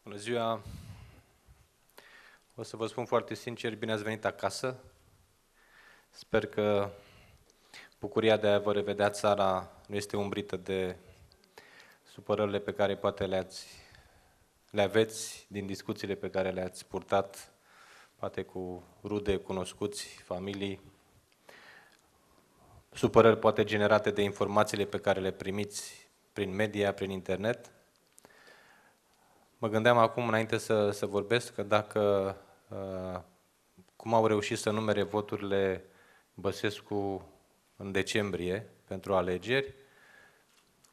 Bună ziua! O să vă spun foarte sincer, bine ați venit acasă. Sper că bucuria de a vă revedea țara nu este umbrită de supărările pe care poate le aveți din discuțiile pe care le-ați purtat, poate cu rude, cunoscuți, familii, supărări poate generate de informațiile pe care le primiți prin media, prin internet. Mă gândeam acum, înainte să vorbesc, că dacă, cum au reușit să numere voturile Băsescu în decembrie pentru alegeri,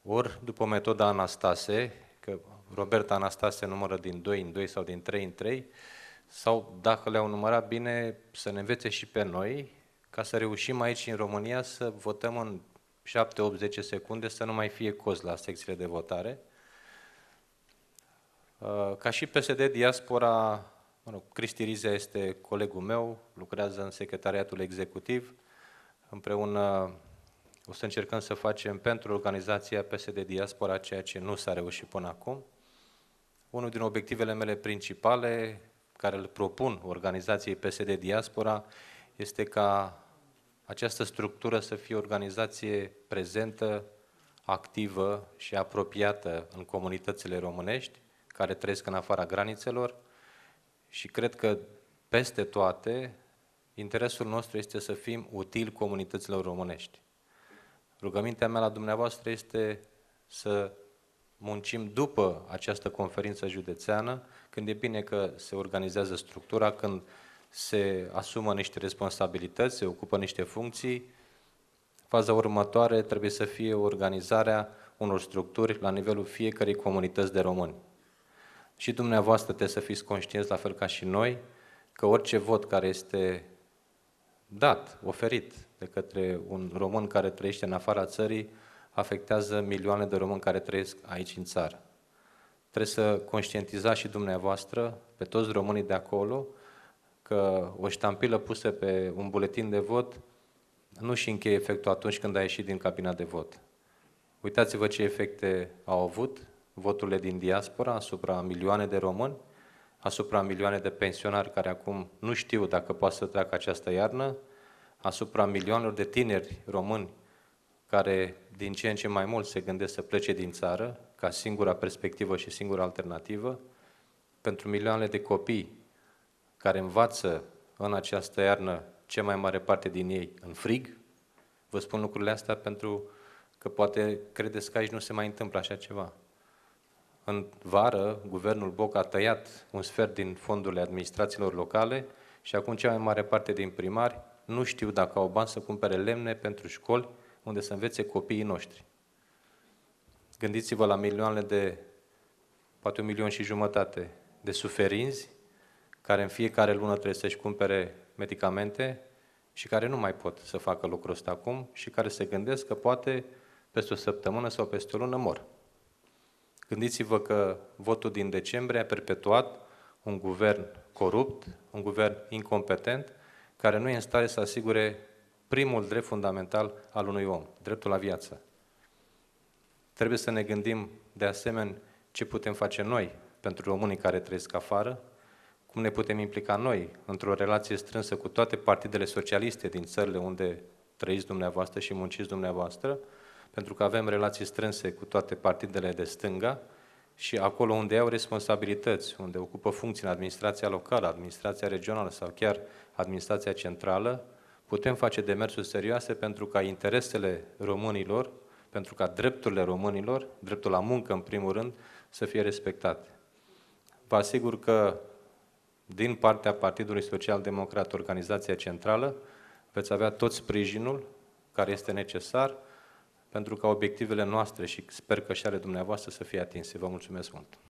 ori după metoda Anastase, că Robert Anastase numără din 2 în 2 sau din 3 în 3, sau dacă le-au numărat bine, să ne învețe și pe noi, ca să reușim aici în România să votăm în 7, 8, 10 secunde, să nu mai fie coz la secțiile de votare. Ca și PSD Diaspora, Cristi Rizea este colegul meu, lucrează în secretariatul executiv. Împreună o să încercăm să facem pentru organizația PSD Diaspora ceea ce nu s-a reușit până acum. Unul din obiectivele mele principale, care îl propun organizației PSD Diaspora, este ca această structură să fie o organizație prezentă, activă și apropiată în comunitățile românești, care trăiesc în afara granițelor, și cred că peste toate, interesul nostru este să fim utili comunităților românești. Rugămintea mea la dumneavoastră este să muncim după această conferință județeană, când e bine că se organizează structura, când se asumă niște responsabilități, se ocupă niște funcții. Faza următoare trebuie să fie organizarea unor structuri la nivelul fiecărei comunități de români. Și dumneavoastră trebuie să fiți conștienți, la fel ca și noi, că orice vot care este dat, oferit de către un român care trăiește în afara țării, afectează milioane de români care trăiesc aici în țară. Trebuie să conștientizați și dumneavoastră, pe toți românii de acolo, că o ștampilă pusă pe un buletin de vot nu și încheie efectul atunci când a ieșit din cabina de vot. Uitați-vă ce efecte au avut voturile din diaspora asupra milioane de români, asupra milioane de pensionari care acum nu știu dacă poate să treacă această iarnă, asupra milioanelor de tineri români care din ce în ce mai mult se gândesc să plece din țară ca singura perspectivă și singura alternativă, pentru milioanele de copii care învață în această iarnă cea mai mare parte din ei în frig. Vă spun lucrurile astea pentru că poate credeți că aici nu se mai întâmplă așa ceva. În vară, guvernul Boc a tăiat un sfert din fondurile administrațiilor locale și acum cea mai mare parte din primari nu știu dacă au bani să cumpere lemne pentru școli unde să învețe copiii noștri. Gândiți-vă la milioanele de, poate 1,5 milion de suferinzi care în fiecare lună trebuie să-și cumpere medicamente și care nu mai pot să facă lucrul ăsta acum și care se gândesc că poate peste o săptămână sau peste o lună mor. Gândiți-vă că votul din decembrie a perpetuat un guvern corupt, un guvern incompetent, care nu e în stare să asigure primul drept fundamental al unui om, dreptul la viață. Trebuie să ne gândim de asemenea ce putem face noi pentru românii care trăiesc afară, cum ne putem implica noi într-o relație strânsă cu toate partidele socialiste din țările unde trăiți dumneavoastră și munciți dumneavoastră, pentru că avem relații strânse cu toate partidele de stânga și acolo unde au responsabilități, unde ocupă funcții în administrația locală, administrația regională sau chiar administrația centrală, putem face demersuri serioase pentru ca interesele românilor, pentru ca drepturile românilor, dreptul la muncă în primul rând, să fie respectate. Vă asigur că din partea Partidului Social Democrat, organizația centrală, veți avea tot sprijinul care este necesar pentru ca obiectivele noastre și sper că și ale dumneavoastră să fie atinse. Vă mulțumesc mult!